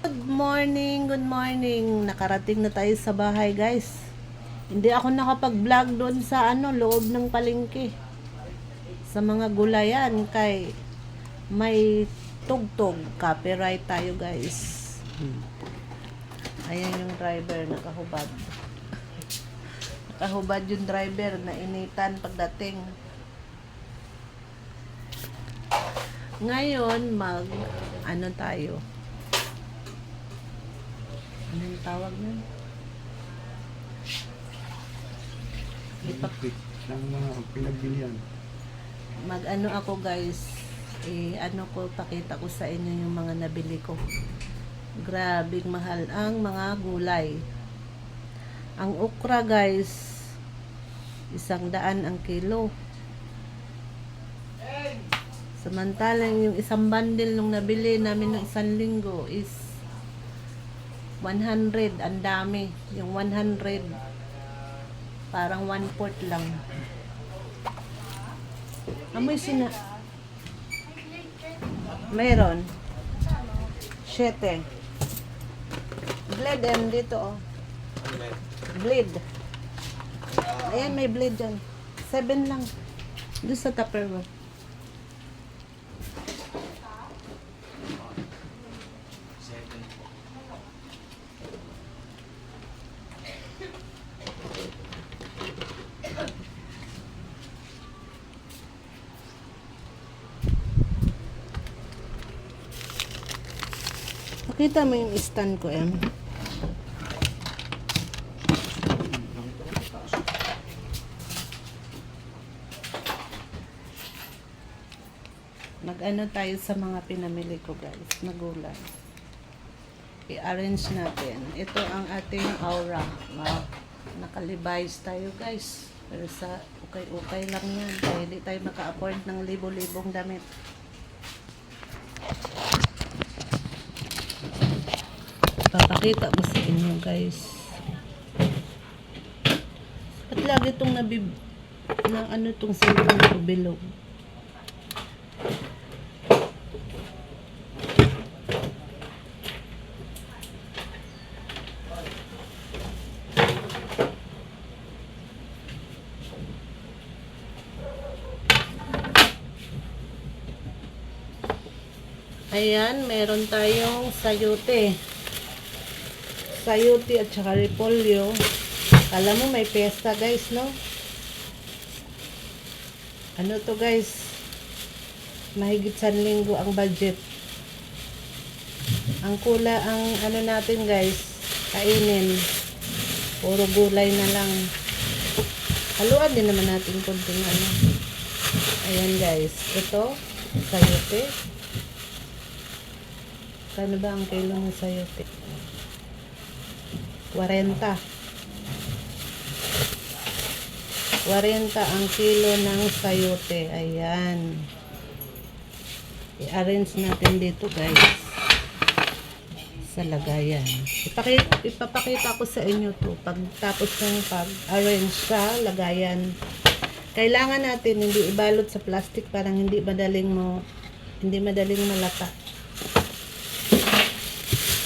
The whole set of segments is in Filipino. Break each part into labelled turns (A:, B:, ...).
A: Good morning, good morning. Nakarating na tayo sa bahay, guys. Hindi ako nakapag-vlog doon sa loob ng palengke. Sa mga gulayan kay may tugtog, copyright tayo, guys. Ayan yung driver nakahubad. Nakahubad yung driver na initan pagdating. Ngayon tayo. Anong tawag nun?
B: Ipapit ng mga pinagbilihan.
A: Ako guys, pakita ko sa inyo yung mga nabili ko. Grabing mahal ang mga gulay. Ang okra guys, 100 ang kilo. Samantalang yung isang bundle nung nabili namin ng 1 linggo is 100. Ang dami. Yung 100 parang 1/4 lang. Amoy Meron 7 blade yan dito blade. Ayan, may blade dyan. 7 lang doon sa Tupperware. Pakita mo yung stand ko, Em. Tayo sa mga pinamili ko, guys, na gulay. I-arrange natin. Ito ang ating aura. Wow. Nakalibayas tayo, guys. Pero sa ukay-ukay lang yan. Kaya hindi tayo maka-afford ng libo-libong damit. Papakita ko sa inyo, guys. At lagi itong itong cellphone ko bilog. Ayan, meron tayong sayote. Sayote at saka repolyo. Alam mo, may pesta, guys, no? Ano to, guys? Mahigit 1 linggo ang budget. Ang natin, guys, kainin. Puro gulay na lang. Haluan din naman natin konting Ayan, guys. Ito, sayote. Kano ba ang kilo ng sayote? 40 ang kilo ng sayote. Ayan. I-arrange natin dito, guys, sa lagayan. Ipapakita ko sa inyo to pagtapos ng pag-arrange sa lagayan. Kailangan natin hindi ibalot sa plastic, parang hindi madaling malata.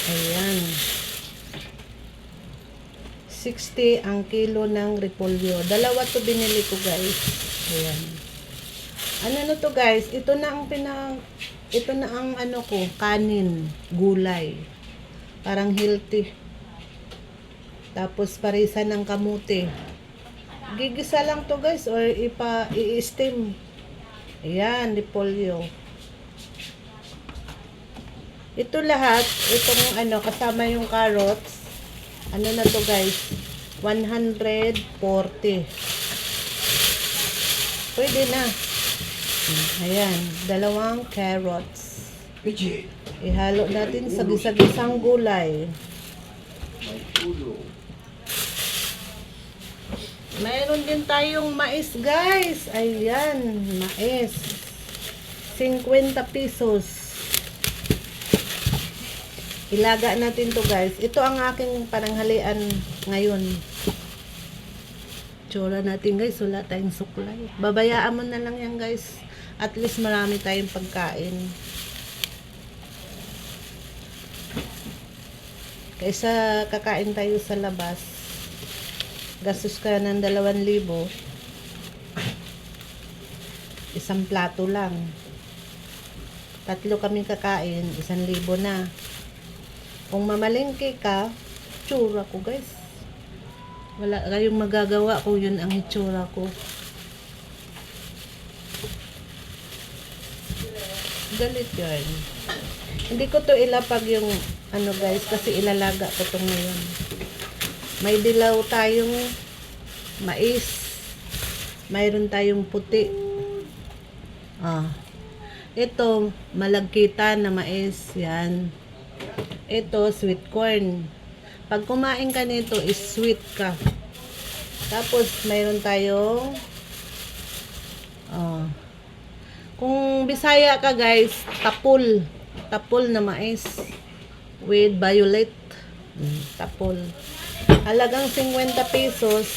A: Ayan. 60 ang kilo ng repolyo. Dalawa to binili ko, guys. Ayan. Ano to, guys? Ito na ang kanin, gulay. Parang healthy. Tapos parisa ng kamote. Gigisa lang to, guys, or i-steam. Ayan, repolyo. Ito lahat, itong kasama yung carrots. Na to, guys? 140. Pwede na. Ayan, 2 carrots. Ihalo natin sa gisa-gisang gulay. Mayroon din tayong mais, guys. Ayan, mais. 50 pesos. Ilaga natin to, guys. Ito ang aking pananghalian ngayon. Tsura natin, guys. Wala tayong suklay. Babayaan mo na lang yan, guys. At least marami tayong pagkain. Kaysa kakain tayo sa labas, gastos ka ng 2,000. Isang plato lang. 3 kami kakain, 1,000 na. Kung mamalengke ka, tsura ko guys. Wala kayong magagawa kung yun ang itsura ko. Galit yun. Hindi ko to ilapag yung ano guys, kasi ilalaga ko to ngayon. May dilaw tayong mais. Mayroon tayong puti. Ito, malagkita na mais. Yan. Ito, sweet corn. Pag kumain ka nito, is sweet ka. Tapos, mayroon tayong kung Bisaya ka guys, tapul. Tapul na mais with violet. Tapul. Halagang 50 pesos.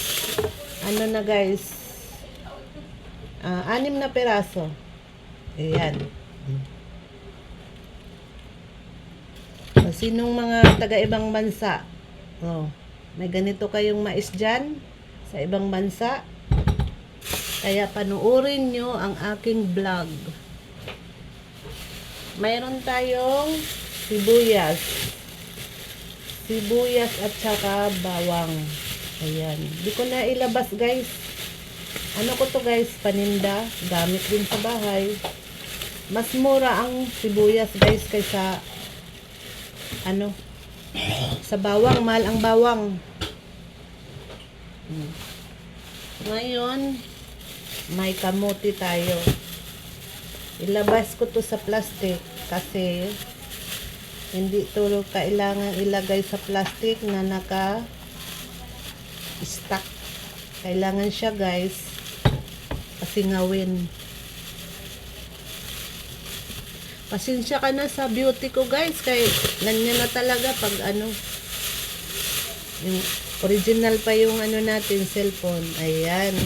A: Ano na guys? 6 na peraso. Ayan. Sinong mga taga-ibang bansa? May ganito kayong mais dyan sa ibang bansa? Kaya panuorin nyo ang aking vlog. Mayroon tayong sibuyas. Sibuyas at saka bawang. Ayan. Di ko na ilabas guys. Ano ko to guys? Paninda. Gamit din sa bahay. Mas mura ang sibuyas guys kaysa sa bawang. Mahal ang bawang. Ngayon, may kamote tayo. Ilabas ko to sa plastic kasi hindi to kailangan ilagay sa plastic na naka-stack. Kailangan siya guys kasi ngawin. Pasensya ka na sa beauty ko guys, kay ganyan na talaga pag yung original pa yung natin cellphone. Ayan.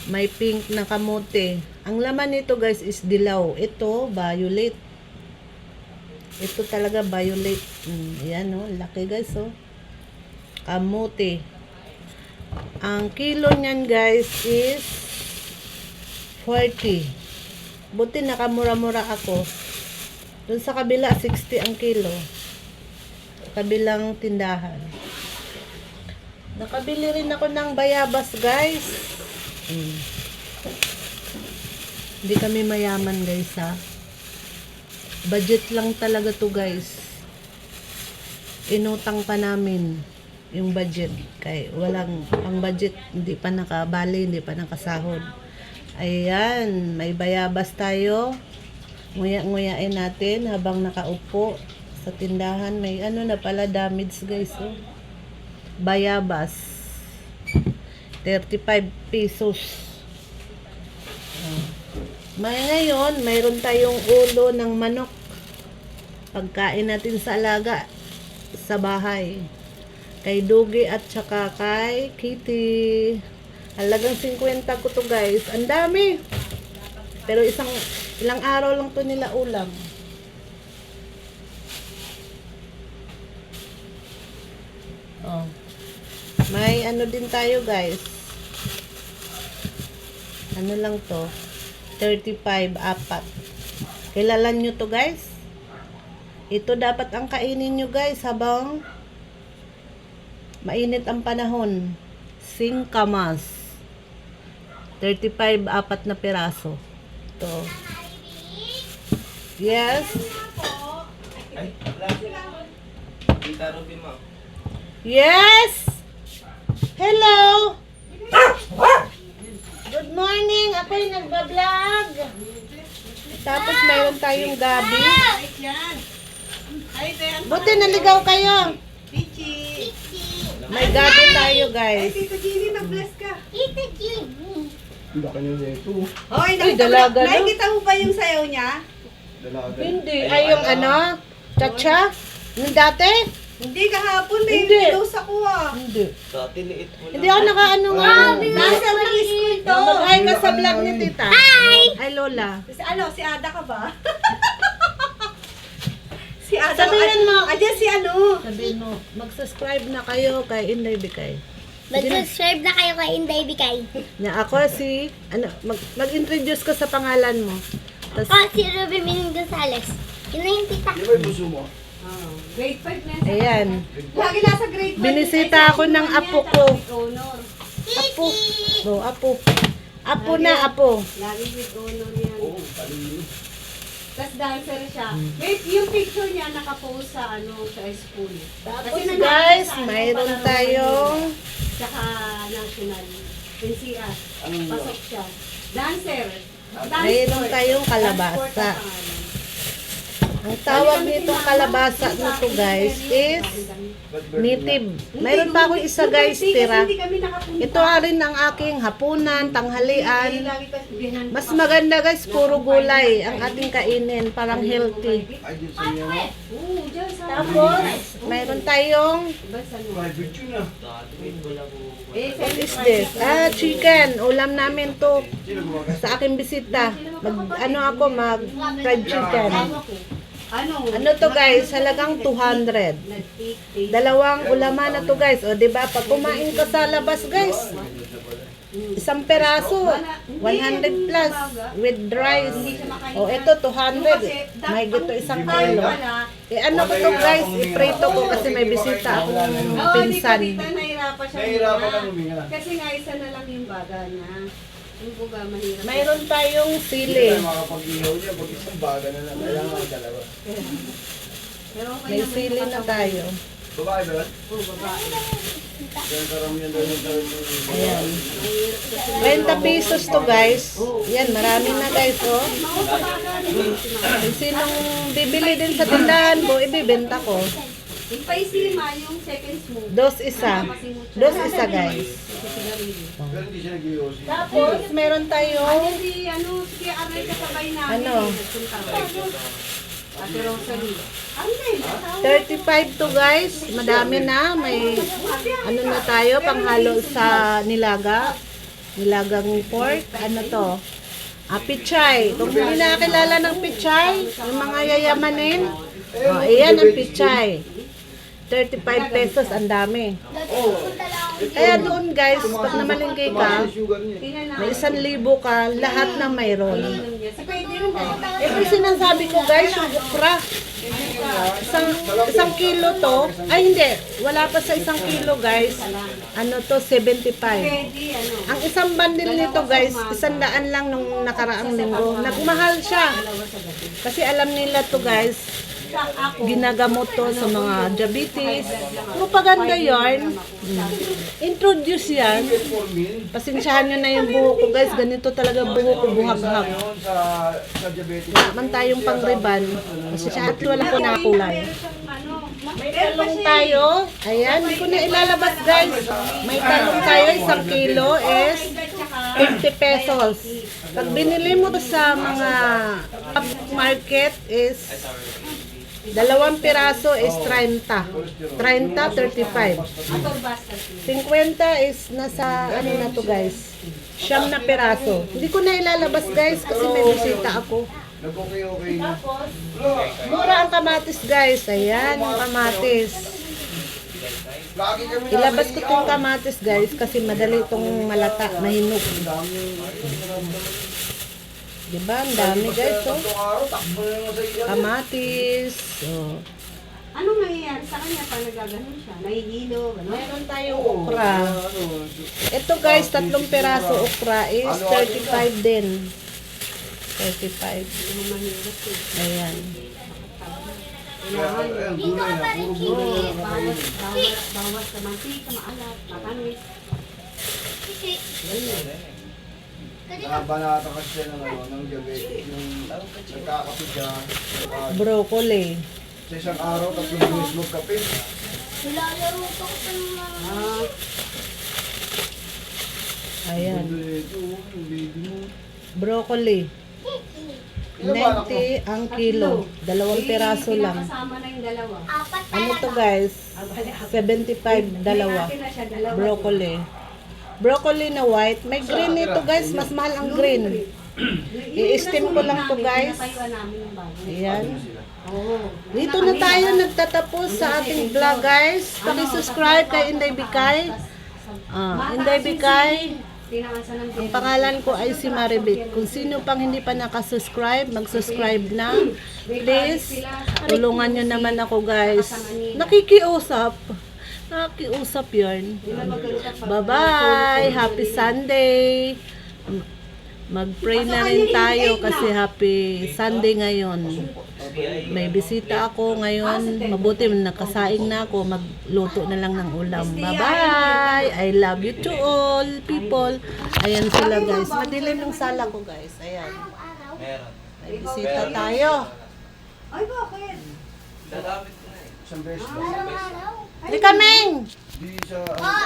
A: May pink na kamote. Ang laman nito guys is dilaw. Ito, violet. Ito talaga violet. Ayan laki guys kamote. Ang kilo niyan guys is 40. Buti nakamura-mura ako. Doon sa kabila 60 ang kilo. Kabilang tindahan. Nakabili rin ako ng bayabas guys. Hindi kami mayaman guys budget lang talaga to guys. Inutang pa namin yung budget kay walang pang budget, hindi pa nakabali, hindi pa nakasahod. Ayan, may bayabas tayo. Nguya-nguyain natin habang nakaupo sa tindahan. May na pala damage guys bayabas 35 pesos. Ngayon, mayroon tayong ulo ng manok. Pagkain natin sa alaga sa bahay. Kay Dugi at saka kay Kitty. Halagang 50 ko to guys. Ang dami. Pero ilang araw lang to nila ulam. May din tayo guys. Lang to. 35, 4. Kilala nyo to guys? Ito dapat ang kainin nyo guys habang mainit ang panahon. Singkamas. 35, 4 na piraso. Ito. Yes. Yes. Hello. Good morning. Ako'y nagbablog. Tapos mayroon tayong gabi. Buti naligaw kayo. May gabi tayo guys.
C: Tita Jenny, na-bless ka. Tita Jenny.
B: Hindi ka nyo nito.
C: Hoy,
A: dalaga na.
C: nakikita mo ba yung sayaw niya?
B: Dalaga.
A: Hindi. Ay, yung Chacha? Yung dati?
C: Hindi, kahapon may
A: Hindi.
C: pilos ako
A: Hindi.
D: Dati liit mo lang.
A: Hindi ako nga.
C: Nasa release ko ito.
A: Mag-hi ka sa vlog ni tita. Hi! Hi, Lola.
C: Si Ada ka ba? si Ada.
A: Sabihin mo.
C: Ayan si
A: Sabihin mo, mag-subscribe na kayo kay Inday Bikay.
D: Mag-subscribe na kayo kay Inday Bikay.
A: Na ako si, mag-introduce ka sa pangalan mo. Tas,
D: Ako si Ruby Mining Gonzales. Yun na yung tita.
B: Di ba yung buso mo?
C: Grade 5 na.
A: ayan.
C: Lagi nasa grade 5.
A: Binisita ako ng apo ko.
C: Honor.
A: Apo. No, apo. Apo na, apo.
C: Lagi with honor yan.
B: Oo, talino.
C: Tapos dancer siya. Wait, yung picture niya nakapost sa sa school.
A: Tapos
C: Kasi
A: guys,
C: sa
A: mayroon
C: palaro
A: tayong
C: Tsaka national. NCR.
B: Anong
C: Pasok siya. Dancer.
A: mayroon tayong kalabasa. Ang tawag nitong kalabasa nito guys is native. Mayroon pa ako isa guys, tira. Ito rin ang aking hapunan, tanghalian. Mas maganda guys, puro gulay ang ating kainin, parang healthy.
B: Ay, dyan sa inyo mo.
A: Tapos, mayroon tayong,
B: Private yun ah.
A: what is this? Chicken. Ulam namin to
B: Sino gumagas?
A: sa aking bisita. Mag fried chicken. Ano to guys? Halagang 200. Dalawang ulaman na to guys. O diba? Pag kumain ka sa labas guys, isang peraso, 100 plus with rice. O ito 200. May gito isang kilo. Ano ko to guys? Iprito ko kasi may bisita akong pinsan.
C: Nahirapan siya.
B: Nahirapan lang huminga.
C: Kasi nga isa na lang yung baga niya. Yung buga mahirap.
A: Mayroon tayong
B: Hindi
A: sili.
B: tayo makapag-ihaw niya. Pag isang baga na lang. Kailangan ang dalawa.
C: Pero okay
A: May
C: naman
A: sili
C: yung
A: na
C: katawan.
A: tayo.
B: Babae ba?
C: Oo, babae.
B: Yan karamihan daw yung
A: Ayan. 20 pesos to guys. Yan, marami na guys, oh. Kung sinong bibili din sa tindahan ko, ibibenta ko.
C: Yung paisilima, yung second smoke.
A: Dos isa. Dos isa guys.
B: Pero hindi siya nag-iossi.
A: Tapos, meron tayo,
C: Si Kuya Arnel kasabay namin.
A: Ano?
C: Nagpunta ko. Ate Rosalie. Arnel,
A: 35 to guys. Madami na. May, ano na tayo, panghalo sa nilaga. Nilagang pork. Ano to? Pichay. Kung hindi nakakilala ng pichay, yung mga yayamanin, ayan ang pichay. 35 pesos, ang dami. Kaya doon guys, pag namalingkay ka,
B: Sugar niya.
C: tingnan na.
A: may 1,000 ka, lahat na mayroon.
C: Si pwede rin tayo.
A: Ito yung sinasabi ko guys, yung okra. Isang kilo to, ay hindi, wala pa sa 1 kilo guys. Ano to, 75.
C: Pwede,
A: Ang isang bundle nito guys, 100 lang nung nakaraang linggo. Nagmahal siya. Kasi alam nila to guys, ginagamot to sa mga diabetes. Propaganda yarn. Introduce yan. Pasensyahan nyo na yung buho ko guys. Ganito talaga buho ko, buhag-hag.
B: Ngayon sa diabetes.
A: Naman tayong pang-riban. Pasensyahan at wala ko nakakulay. May talong tayo. Ayan, hindi ko na ilalabas guys. May talong tayo, 1 kilo is 50 pesos. Pag binili mo to sa mga market is 2 piraso is 30. 30, 35. 50 is nasa ano na to guys. 9 na piraso. Hindi ko na ilalabas guys kasi may bisita ako.
B: Nag-okay-okay na.
A: Mura ang kamatis guys. Ayan yung kamatis.
B: Lagi kami
A: Ilabas ko tong kamatis guys kasi madali itong malata, mahinog. Diba? Ang dami guys. Oh.
B: Tatlong araw, takbo na naman sa iya.
A: Kamatis. Oh.
C: Anong nangyayari sa kanya pag nagaganon siya? Nahihilo, gano'n?
A: Meron tayong okra.
B: Ano,
A: Ito guys, 3 peraso okra is 35 din. 35. Ayan.
C: Kailangan
B: ayan, gulay na. Puro gulay na kakainin.
C: bawas sa mantika, maalat, matamis.
B: Nakabanata kasi siya ng diabetes. Yung nagkakape siya.
A: Broccoli.
B: Sa isang araw, 3 beses magkape.
D: Nilalaro pa ko sa mga...
A: Ayan.
B: Ito, yung baby mo.
A: Broccoli. 90 ang kilo. 2 peraso lang.
C: Kasama na yung dalawa.
D: Apat
A: Ano to guys? 75, dalawa.
C: Akin na siya, dalawa.
A: Broccoli. Broccoli na white. May green nito guys. Mas mahal ang green. I-steam ko lang to guys.
C: Pinatayuan namin yung bago.
A: Ayan. Dito na tayo nagtatapos sa ating vlog, guys. Paki-subscribe kay Inday Bikay. Inday Bikay. Ang pangalan ko ay si Maribit. Kung sino pang hindi pa nakasubscribe, mag-subscribe na. Please, tulungan nyo naman ako, guys. Nakikiusap. Nakikiusap yun. Bye-bye. Happy Sunday. Mag-pray na rin tayo kasi happy Sunday ngayon. May bisita ako ngayon. Mabuti nakasaing na ako. Magluto na lang ng ulam. Bye-bye! I love you to all people. Ayan sila, guys. Madilim yung sala ko, guys. Ayan.
B: Meron.
A: May bisita tayo.
C: Ay, bakit?
B: Dadamit ko na eh. Isang beses lang.
A: Di kaming!
B: Di sa...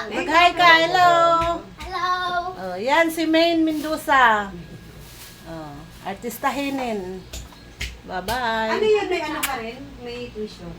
A: Mag-hi ka. Hello!
D: Hello!
A: Oh, yan si Maine Mendoza. Oh, artistahinin.
C: Ano
A: Bye-bye.
C: yun? May ano ka rin? May tuition?